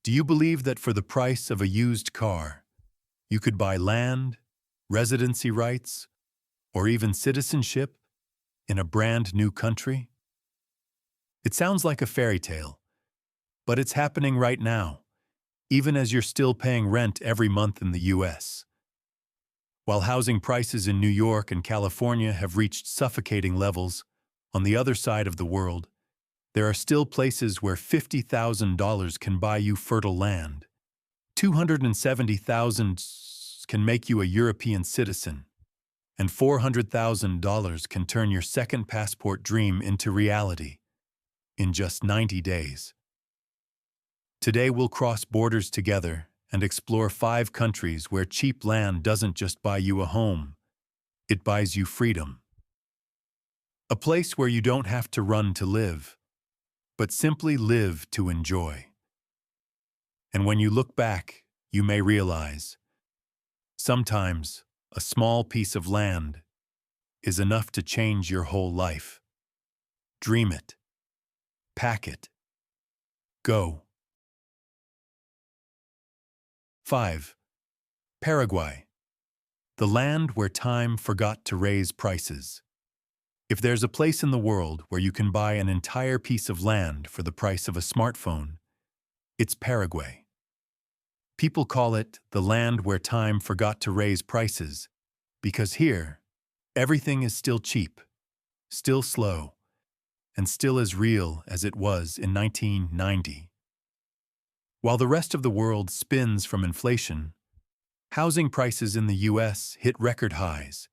Do you believe that for the price of a used car, you could buy land, residency rights, or even citizenship in a brand new country? It sounds like a fairy tale, but it's happening right now, even as you're still paying rent every month in the US. While housing prices in New York and California have reached suffocating levels, on the other side of the world, there are still places where $50,000 can buy you fertile land. $270,000 can make you a European citizen, and $400,000 can turn your second passport dream into reality in just 90 days. Today we'll cross borders together and explore 5 countries where cheap land doesn't just buy you a home, it buys you freedom. A place where you don't have to run to live, but simply live to enjoy. And when you look back, you may realize, sometimes a small piece of land is enough to change your whole life. Dream it. Pack it. Go. 5. Paraguay. The land where time forgot to raise prices. If there's a place in the world where you can buy an entire piece of land for the price of a smartphone, it's Paraguay. People call it the land where time forgot to raise prices because here, everything is still cheap, still slow, and still as real as it was in 1990. While the rest of the world spins from inflation, housing prices in the US hit record highs,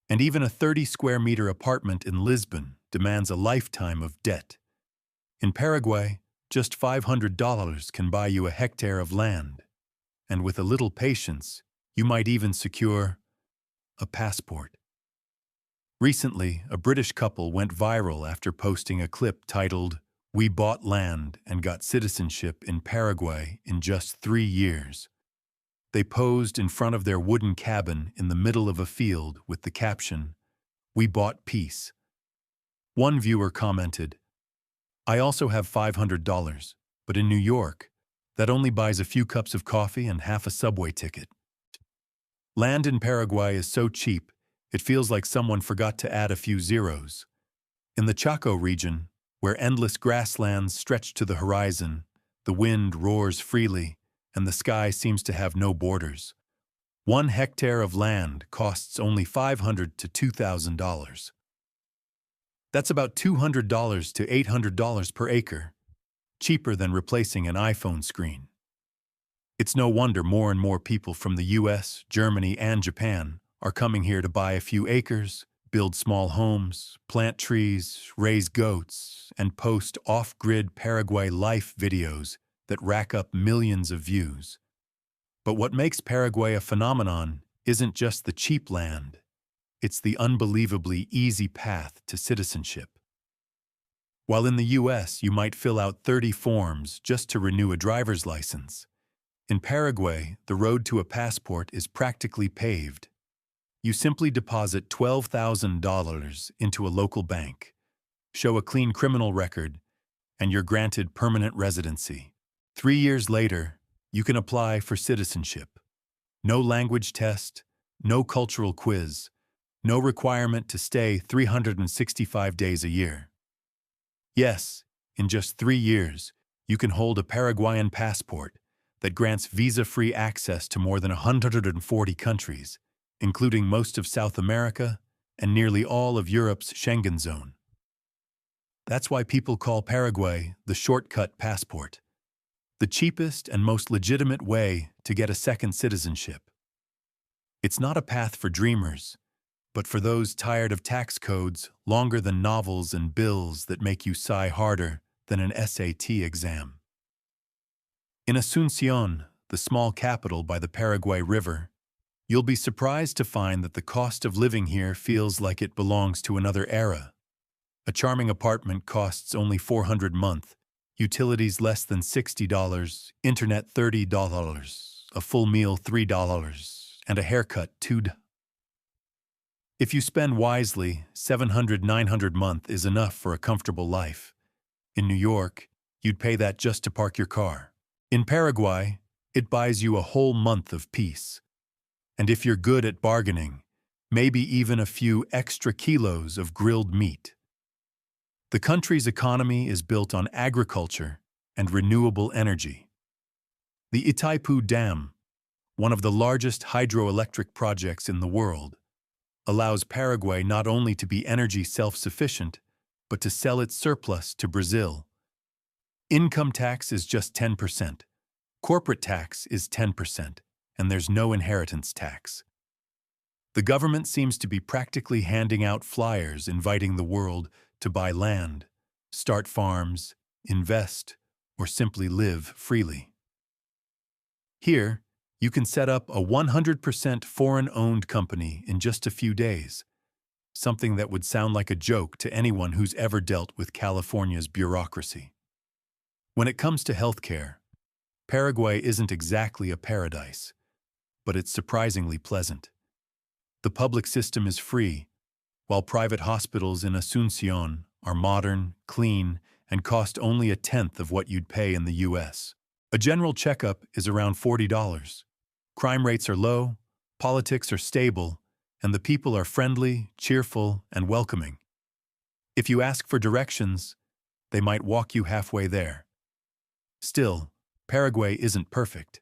and even a 30-square-meter apartment in Lisbon demands a lifetime of debt. In Paraguay, just $500 can buy you a hectare of land, and with a little patience, you might even secure a passport. Recently, a British couple went viral after posting a clip titled, "We bought land and got citizenship in Paraguay in just 3 years." They posed in front of their wooden cabin in the middle of a field with the caption, "We bought peace." One viewer commented, "I also have $500, but in New York, that only buys a few cups of coffee and half a subway ticket." Land in Paraguay is so cheap, it feels like someone forgot to add a few zeros. In the Chaco region, where endless grasslands stretch to the horizon, the wind roars freely, and the sky seems to have no borders. 1 hectare of land costs only $500 to $2,000. That's about $200 to $800 per acre, cheaper than replacing an iPhone screen. It's no wonder more and more people from the US, Germany, and Japan are coming here to buy a few acres, build small homes, plant trees, raise goats, and post off-grid Paraguay life videos that rack up millions of views. But what makes Paraguay a phenomenon isn't just the cheap land, it's the unbelievably easy path to citizenship. While in the US you might fill out 30 forms just to renew a driver's license, in Paraguay the road to a passport is practically paved. You simply deposit $12,000 into a local bank, show a clean criminal record, and you're granted permanent residency. 3 years later, you can apply for citizenship. No language test, no cultural quiz, no requirement to stay 365 days a year. Yes, in just 3 years, you can hold a Paraguayan passport that grants visa-free access to more than 140 countries, including most of South America and nearly all of Europe's Schengen zone. That's why people call Paraguay the shortcut passport, the cheapest and most legitimate way to get a second citizenship. It's not a path for dreamers, but for those tired of tax codes longer than novels and bills that make you sigh harder than an SAT exam. In Asunción, the small capital by the Paraguay River, you'll be surprised to find that the cost of living here feels like it belongs to another era. A charming apartment costs only $400 a month, utilities less than $60, internet $30, a full meal $3, and a haircut $2. If you spend wisely, $700-900 a month is enough for a comfortable life. In New York, you'd pay that just to park your car. In Paraguay, it buys you a whole month of peace. And if you're good at bargaining, maybe even a few extra kilos of grilled meat. The country's economy is built on agriculture and renewable energy. The Itaipu Dam, one of the largest hydroelectric projects in the world, allows Paraguay not only to be energy self-sufficient, but to sell its surplus to Brazil. Income tax is just 10%. Corporate tax is 10%, and there's no inheritance tax. The government seems to be practically handing out flyers inviting the world to buy land, start farms, invest, or simply live freely. Here, you can set up a 100% foreign-owned company in just a few days, something that would sound like a joke to anyone who's ever dealt with California's bureaucracy. When it comes to healthcare, Paraguay isn't exactly a paradise, but it's surprisingly pleasant. The public system is free, while private hospitals in Asunción are modern, clean, and cost only a tenth of what you'd pay in the U.S. A general checkup is around $40. Crime rates are low, politics are stable, and the people are friendly, cheerful, and welcoming. If you ask for directions, they might walk you halfway there. Still, Paraguay isn't perfect.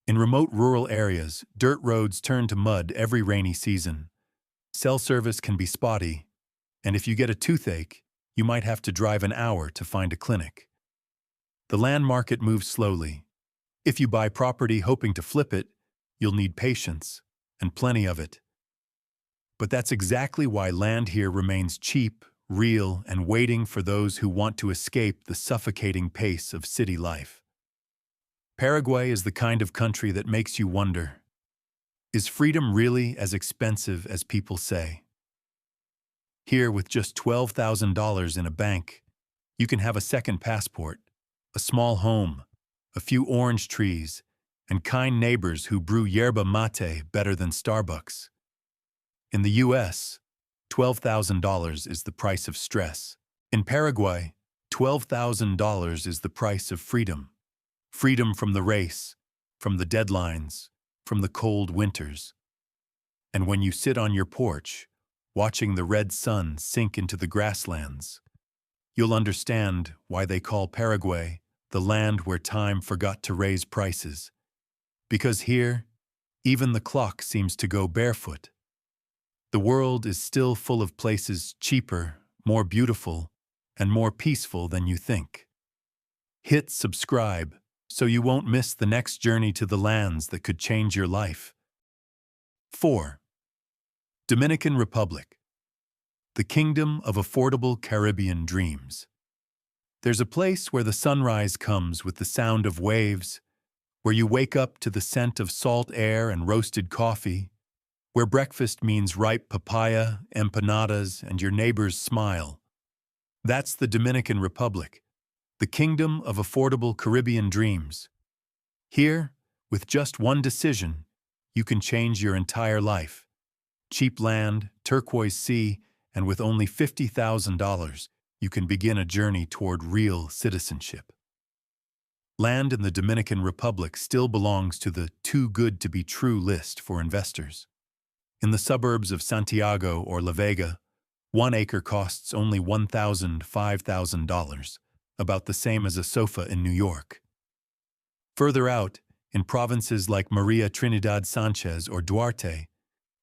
In remote rural areas, dirt roads turn to mud every rainy season. Cell service can be spotty, and if you get a toothache, you might have to drive an hour to find a clinic. The land market moves slowly. If you buy property hoping to flip it, you'll need patience, and plenty of it. But that's exactly why land here remains cheap, real, and waiting for those who want to escape the suffocating pace of city life. Paraguay is the kind of country that makes you wonder, is freedom really as expensive as people say? Here, with just $12,000 in a bank, you can have a second passport, a small home, a few orange trees, and kind neighbors who brew yerba mate better than Starbucks. In the U.S., $12,000 is the price of stress. In Paraguay, $12,000 is the price of freedom. Freedom from the race, from the deadlines, from the cold winters. And when you sit on your porch, watching the red sun sink into the grasslands, you'll understand why they call Paraguay the land where time forgot to raise prices. Because here, even the clock seems to go barefoot. The world is still full of places cheaper, more beautiful, and more peaceful than you think. Hit subscribe so you won't miss the next journey to the lands that could change your life. 4. Dominican Republic, the kingdom of affordable Caribbean dreams. There's a place where the sunrise comes with the sound of waves, where you wake up to the scent of salt air and roasted coffee, where breakfast means ripe papaya, empanadas, and your neighbor's smile. That's the Dominican Republic, the kingdom of affordable Caribbean dreams. Here, with just one decision, you can change your entire life. Cheap land, turquoise sea, and with only $50,000, you can begin a journey toward real citizenship. Land in the Dominican Republic still belongs to the too good to be true list for investors. In the suburbs of Santiago or La Vega, 1 acre costs only $5,000, about the same as a sofa in New York. Further out, in provinces like Maria Trinidad Sanchez or Duarte,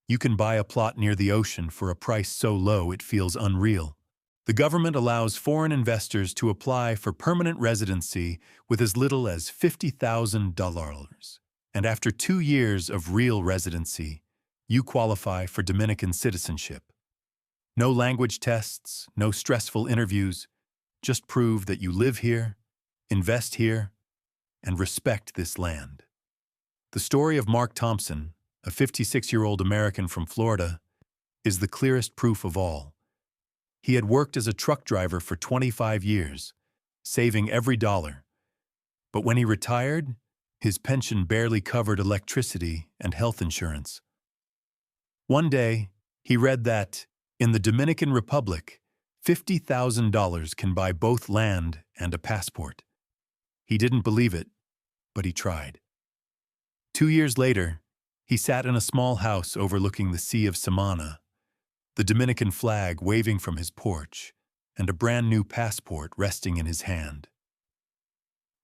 you can buy a plot near the ocean for a price so low it feels unreal. The government allows foreign investors to apply for permanent residency with as little as $50,000. And after 2 years of real residency, you qualify for Dominican citizenship. No language tests, no stressful interviews, just prove that you live here, invest here, and respect this land. The story of Mark Thompson, a 56-year-old American from Florida, is the clearest proof of all. He had worked as a truck driver for 25 years, saving every dollar. But when he retired, his pension barely covered electricity and health insurance. One day, he read that, in the Dominican Republic, $50,000 can buy both land and a passport. He didn't believe it, but he tried. 2 years later, he sat in a small house overlooking the Sea of Samana, the Dominican flag waving from his porch, and a brand-new passport resting in his hand.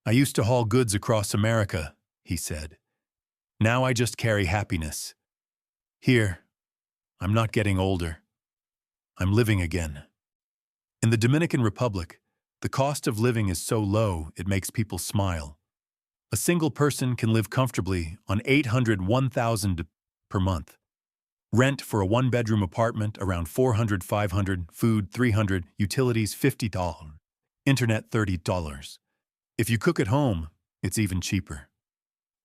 "I used to haul goods across America," he said. "Now I just carry happiness. Here, I'm not getting older. I'm living again." In the Dominican Republic, the cost of living is so low it makes people smile. A single person can live comfortably on $801,000 per month. Rent for a one-bedroom apartment around $400, $500, food $300, utilities $50, internet $30. If you cook at home, it's even cheaper.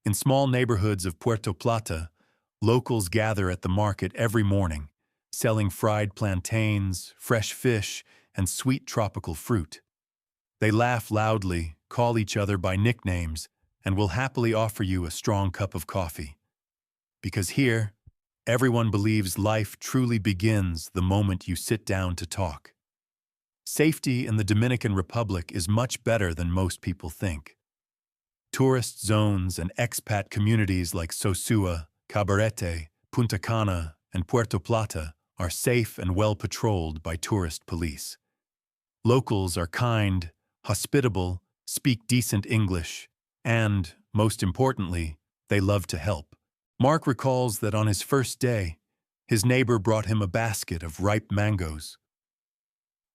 In small neighborhoods of Puerto Plata, locals gather at the market every morning, selling fried plantains, fresh fish, and sweet tropical fruit. They laugh loudly, call each other by nicknames, and will happily offer you a strong cup of coffee. Because here, everyone believes life truly begins the moment you sit down to talk. Safety in the Dominican Republic is much better than most people think. Tourist zones and expat communities like Sosua, Cabarete, Punta Cana, and Puerto Plata are safe and well patrolled by tourist police. Locals are kind, hospitable, speak decent English, and, most importantly, they love to help. Mark recalls that on his first day, his neighbor brought him a basket of ripe mangoes.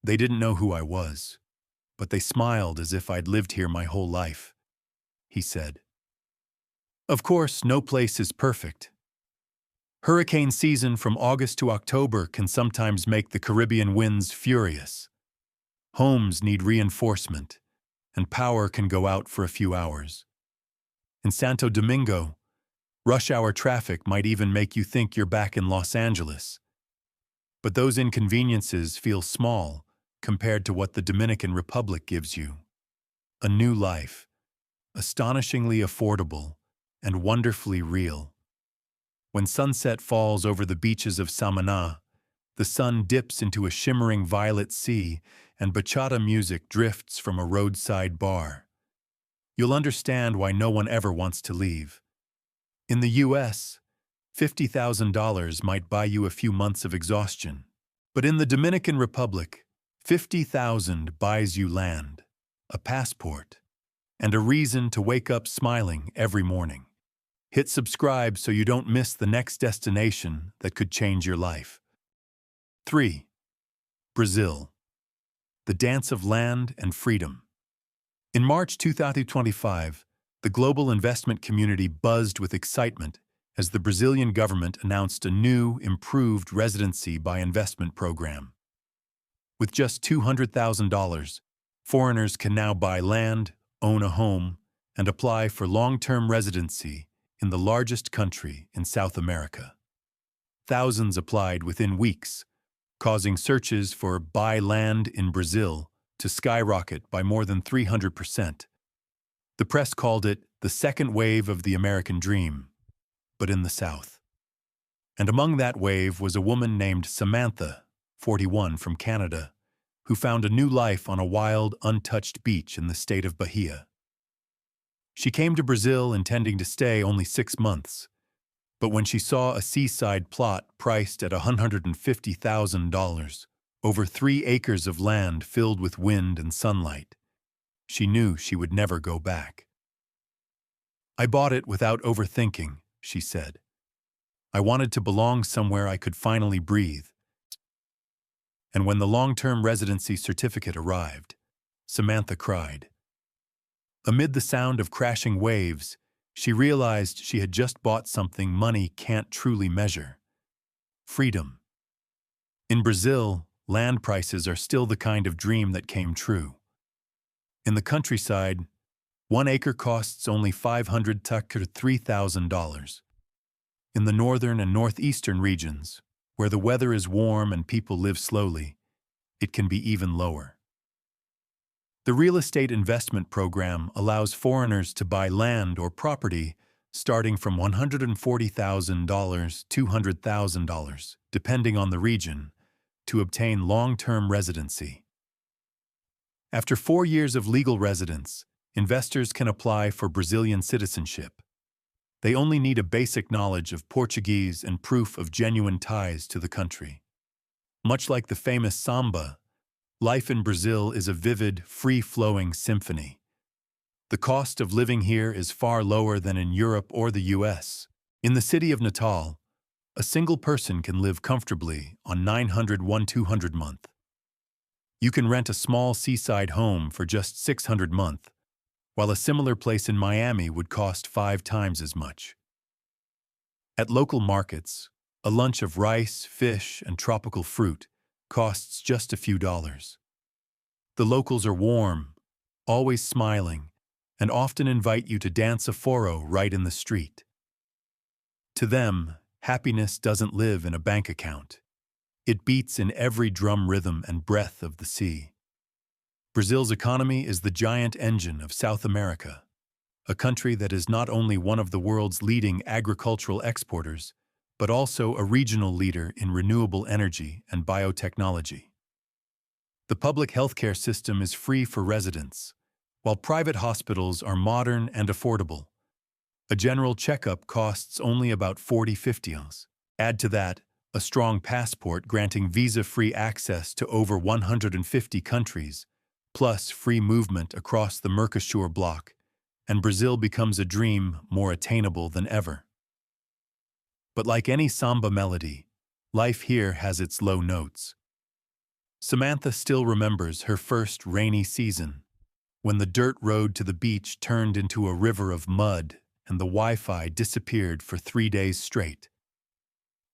"They didn't know who I was, but they smiled as if I'd lived here my whole life," he said. Of course, no place is perfect. Hurricane season from August to October can sometimes make the Caribbean winds furious. Homes need reinforcement, and power can go out for a few hours. In Santo Domingo, rush hour traffic might even make you think you're back in Los Angeles. But those inconveniences feel small compared to what the Dominican Republic gives you. A new life, astonishingly affordable and wonderfully real. When sunset falls over the beaches of Samaná, the sun dips into a shimmering violet sea and bachata music drifts from a roadside bar. You'll understand why no one ever wants to leave. In the U.S., $50,000 might buy you a few months of exhaustion. But in the Dominican Republic, $50,000 buys you land, a passport, and a reason to wake up smiling every morning. Hit subscribe so you don't miss the next destination that could change your life. 3. Brazil. The dance of land and freedom. In March 2025, the global investment community buzzed with excitement as the Brazilian government announced a new, improved residency-by-investment program. With just $200,000, foreigners can now buy land, own a home, and apply for long-term residency in the largest country in South America. Thousands applied within weeks, causing searches for "buy land in Brazil" to skyrocket by more than 300%. The press called it the second wave of the American dream, but in the South. And among that wave was a woman named Samantha, 41, from Canada, who found a new life on a wild, untouched beach in the state of Bahia. She came to Brazil intending to stay only 6 months, but when she saw a seaside plot priced at $150,000, over 3 acres of land filled with wind and sunlight, she knew she would never go back. "I bought it without overthinking," she said. "I wanted to belong somewhere I could finally breathe." And when the long-term residency certificate arrived, Samantha cried. Amid the sound of crashing waves, she realized she had just bought something money can't truly measure: freedom. In Brazil, land prices are still the kind of dream that came true. In the countryside, 1 acre costs only $500 to $3,000. In the northern and northeastern regions, where the weather is warm and people live slowly, it can be even lower. The real estate investment program allows foreigners to buy land or property starting from $140,000 to $200,000, depending on the region, to obtain long-term residency. After 4 years of legal residence, investors can apply for Brazilian citizenship. They only need a basic knowledge of Portuguese and proof of genuine ties to the country. Much like the famous samba, life in Brazil is a vivid, free-flowing symphony. The cost of living here is far lower than in Europe or the US. In the city of Natal, a single person can live comfortably on 901-200 month. You can rent a small seaside home for just 600 month, while a similar place in Miami would cost 5 times as much. At local markets, a lunch of rice, fish, and tropical fruit costs just a few dollars. The locals are warm, always smiling, and often invite you to dance a forró right in the street. To them, happiness doesn't live in a bank account. It beats in every drum rhythm and breath of the sea. Brazil's economy is the giant engine of South America, a country that is not only one of the world's leading agricultural exporters, but also a regional leader in renewable energy and biotechnology. The public healthcare system is free for residents, while private hospitals are modern and affordable. A general checkup costs only about 40 Add to that a strong passport granting visa-free access to over 150 countries, plus free movement across the Mercosur bloc, and Brazil becomes a dream more attainable than ever. But like any samba melody, life here has its low notes. Samantha still remembers her first rainy season, when the dirt road to the beach turned into a river of mud and the Wi-Fi disappeared for 3 days straight.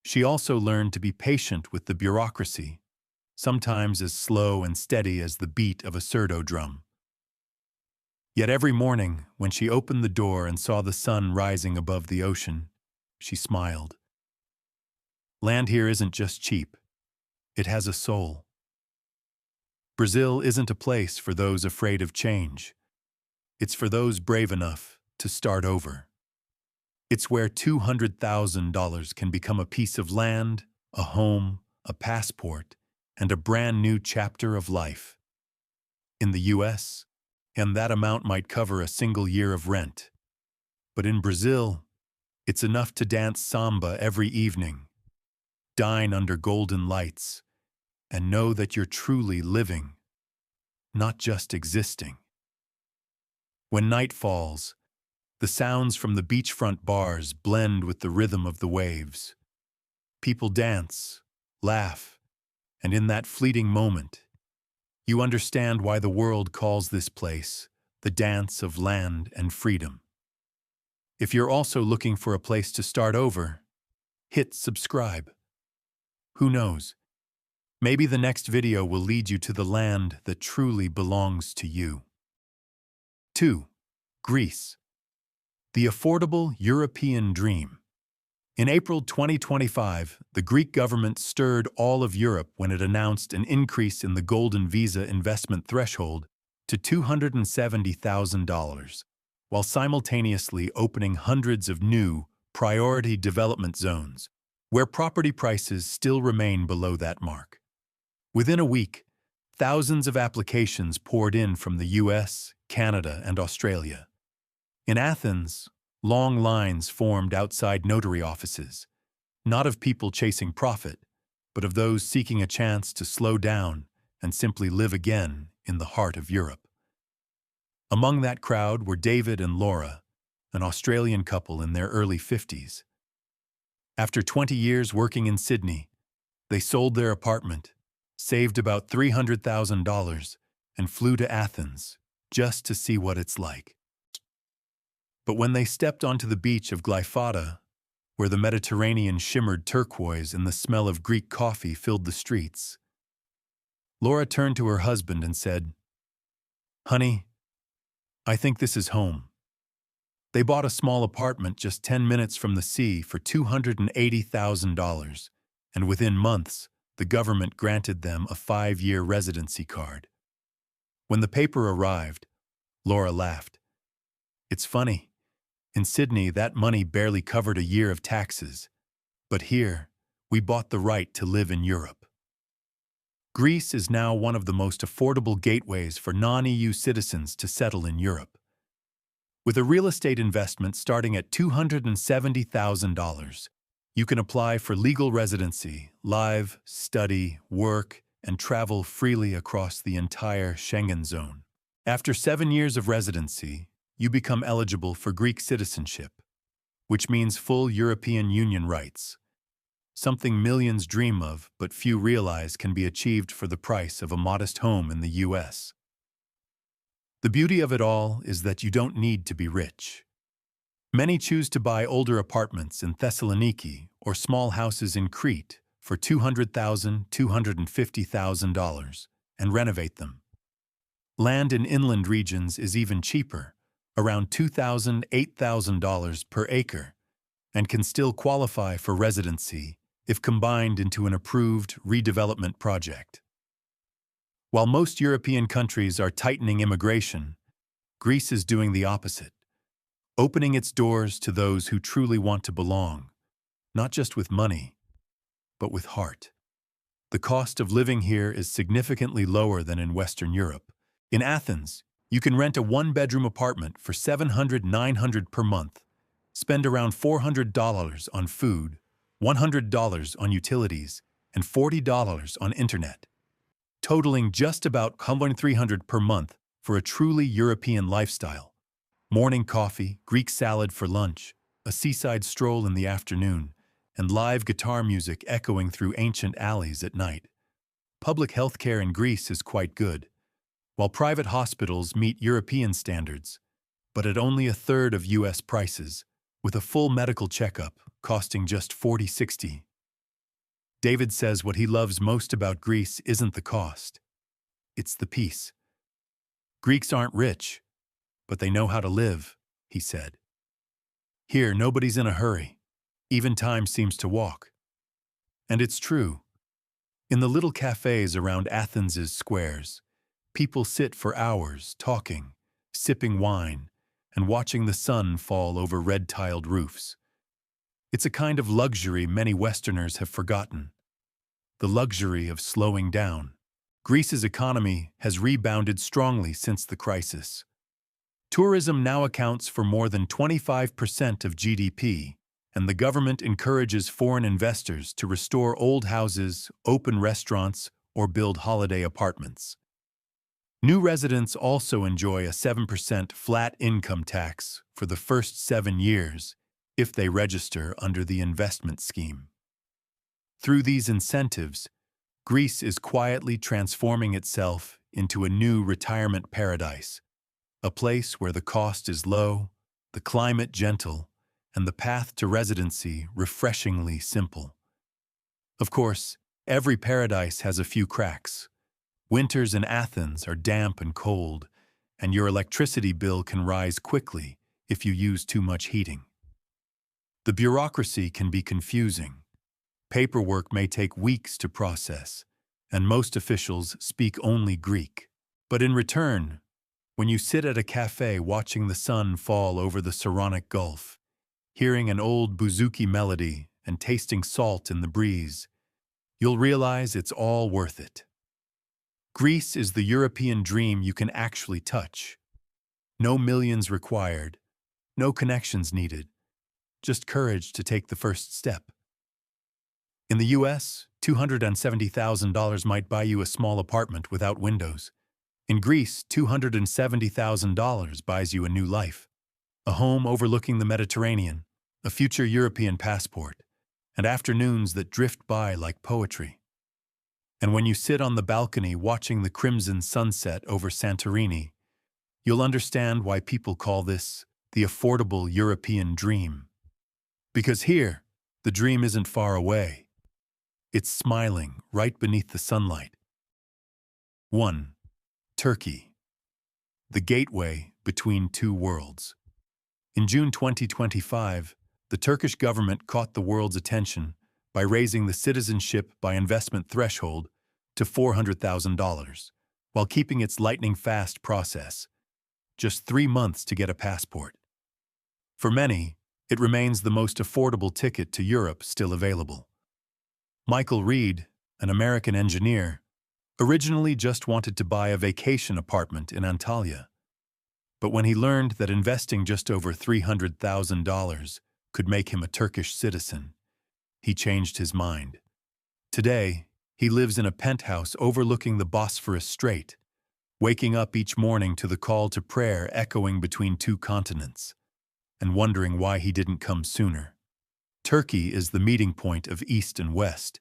She also learned to be patient with the bureaucracy, sometimes as slow and steady as the beat of a surdo drum. Yet every morning, when she opened the door and saw the sun rising above the ocean, she smiled. Land here isn't just cheap. It has a soul. Brazil isn't a place for those afraid of change. It's for those brave enough to start over. It's where $200,000 can become a piece of land, a home, a passport, and a brand new chapter of life. In the US, and that amount might cover a single year of rent. But in Brazil, it's enough to dance samba every evening, dine under golden lights, and know that you're truly living, not just existing. When night falls, the sounds from the beachfront bars blend with the rhythm of the waves. People dance, laugh, and in that fleeting moment, you understand why the world calls this place the dance of land and freedom. If you're also looking for a place to start over, hit subscribe. Who knows? Maybe the next video will lead you to the land that truly belongs to you. 2. Greece. The affordable European dream. In April 2025, the Greek government stirred all of Europe when it announced an increase in the golden visa investment threshold to $270,000, while simultaneously opening hundreds of new, priority development zones, where property prices still remain below that mark. Within a week, thousands of applications poured in from the US, Canada, and Australia. In Athens, long lines formed outside notary offices, not of people chasing profit, but of those seeking a chance to slow down and simply live again in the heart of Europe. Among that crowd were David and Laura, an Australian couple in their early 50s. After 20 years working in Sydney, they sold their apartment, saved about $300,000, and flew to Athens just to see what it's like. But when they stepped onto the beach of Glyfada, where the Mediterranean shimmered turquoise and the smell of Greek coffee filled the streets, Laura turned to her husband and said, "Honey, I think this is home." They bought a small apartment just 10 minutes from the sea for $280,000, and within months, the government granted them a 5-year residency card. When the paper arrived, Laura laughed. "It's funny. In Sydney, that money barely covered a year of taxes. But here, we bought the right to live in Europe." Greece is now one of the most affordable gateways for non-EU citizens to settle in Europe. With a real estate investment starting at $270,000, you can apply for legal residency, live, study, work, and travel freely across the entire Schengen zone. After 7 years of residency, you become eligible for Greek citizenship, which means full European Union rights, something millions dream of but few realize can be achieved for the price of a modest home in the US. The beauty of it all is that you don't need to be rich. Many choose to buy older apartments in Thessaloniki or small houses in Crete for $200,000, $250,000 and renovate them. Land in inland regions is even cheaper, around $2,000, $8,000 per acre, and can still qualify for residency if combined into an approved redevelopment project. While most European countries are tightening immigration, Greece is doing the opposite, opening its doors to those who truly want to belong, not just with money, but with heart. The cost of living here is significantly lower than in Western Europe. In Athens, you can rent a one-bedroom apartment for $700, $900 per month, spend around $400 on food, $100 on utilities, and $40 on internet, totaling just about $300 per month for a truly European lifestyle. Morning coffee, Greek salad for lunch, a seaside stroll in the afternoon, and live guitar music echoing through ancient alleys at night. Public health care in Greece is quite good, while private hospitals meet European standards, but at only a third of US prices, with a full medical checkup costing just $40-$60. David says what he loves most about Greece isn't the cost. It's the peace. Greeks aren't rich, but they know how to live, he said. Here, nobody's in a hurry. Even time seems to walk. And it's true. In the little cafes around Athens's squares, people sit for hours talking, sipping wine, and watching the sun fall over red-tiled roofs. It's a kind of luxury many Westerners have forgotten. The luxury of slowing down. Greece's economy has rebounded strongly since the crisis. Tourism now accounts for more than 25% of GDP, and the government encourages foreign investors to restore old houses, open restaurants, or build holiday apartments. New residents also enjoy a 7% flat income tax for the first 7 years if they register under the investment scheme. Through these incentives, Greece is quietly transforming itself into a new retirement paradise, a place where the cost is low, the climate gentle, and the path to residency refreshingly simple. Of course, every paradise has a few cracks. Winters in Athens are damp and cold, and your electricity bill can rise quickly if you use too much heating. The bureaucracy can be confusing. Paperwork may take weeks to process, and most officials speak only Greek. But in return, when you sit at a cafe watching the sun fall over the Saronic Gulf, hearing an old bouzouki melody and tasting salt in the breeze, you'll realize it's all worth it. Greece is the European dream you can actually touch. No millions required, no connections needed, just courage to take the first step. In the US, $270,000 might buy you a small apartment without windows. In Greece, $270,000 buys you a new life, a home overlooking the Mediterranean, a future European passport, and afternoons that drift by like poetry. And when you sit on the balcony watching the crimson sunset over Santorini, you'll understand why people call this the affordable European dream. Because here, the dream isn't far away. It's smiling right beneath the sunlight. 1. Turkey. The gateway between two worlds. In June 2025, the Turkish government caught the world's attention by raising the Citizenship-by-investment threshold to $400,000, while keeping its lightning-fast process, just 3 months to get a passport. For many, it remains the most affordable ticket to Europe still available. Michael Reed, an American engineer, originally just wanted to buy a vacation apartment in Antalya. But when he learned that investing just over $300,000 could make him a Turkish citizen, he changed his mind. Today, he lives in a penthouse overlooking the Bosphorus Strait, waking up each morning to the call to prayer echoing between two continents, and wondering why he didn't come sooner. Turkey is the meeting point of East and West,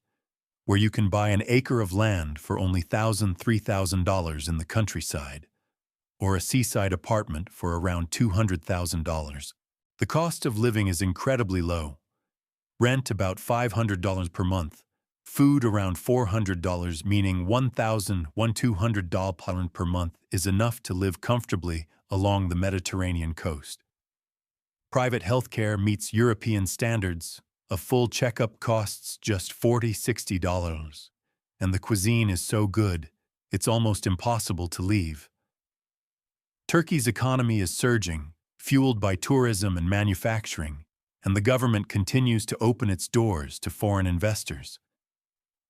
where you can buy an acre of land for only $3,000 in the countryside, or a seaside apartment for around $200,000. The cost of living is incredibly low. Rent about $500 per month, food around $400, meaning $1,200 per month is enough to live comfortably along the Mediterranean coast. Private healthcare meets European standards. A full checkup costs just $40–60, and the cuisine is so good, it's almost impossible to leave. Turkey's economy is surging, fueled by tourism and manufacturing, and the government continues to open its doors to foreign investors.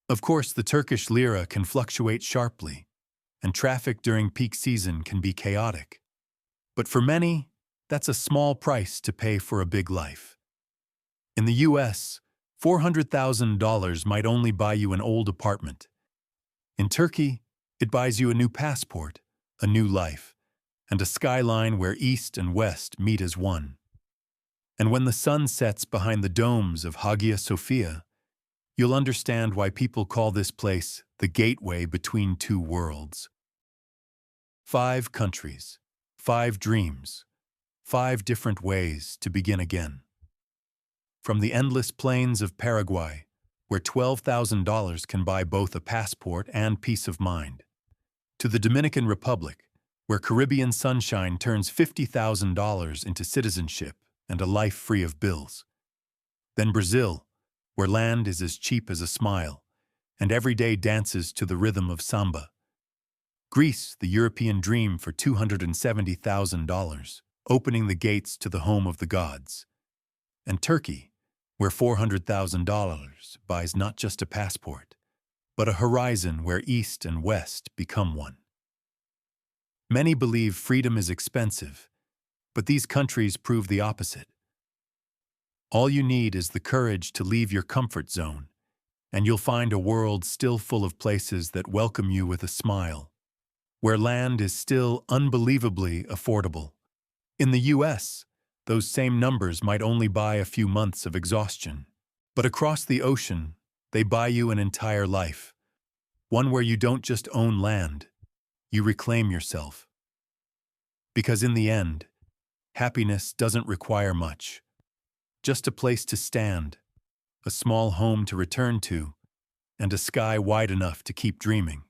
Of course, the Turkish lira can fluctuate sharply, and traffic during peak season can be chaotic. But for many, that's a small price to pay for a big life. In the US, $400,000 might only buy you an old apartment. In Turkey, it buys you a new passport, a new life, and a skyline where East and West meet as one. And when the sun sets behind the domes of Hagia Sophia, you'll understand why people call this place the gateway between two worlds. 5 countries, 5 dreams, 5 different ways to begin again. From the endless plains of Paraguay, where $12,000 can buy both a passport and peace of mind, to the Dominican Republic, where Caribbean sunshine turns $50,000 into citizenship and a life free of bills. Then Brazil, where land is as cheap as a smile, and every day dances to the rhythm of samba. Greece, the European dream for $270,000, opening the gates to the home of the gods. And Turkey, where $400,000 buys not just a passport, but a horizon where East and West become one. Many believe freedom is expensive, but these countries prove the opposite. All you need is the courage to leave your comfort zone, and you'll find a world still full of places that welcome you with a smile, where land is still unbelievably affordable. In the US, those same numbers might only buy a few months of exhaustion. But across the ocean, they buy you an entire life. One where you don't just own land, you reclaim yourself. Because in the end, happiness doesn't require much. Just a place to stand, a small home to return to, and a sky wide enough to keep dreaming.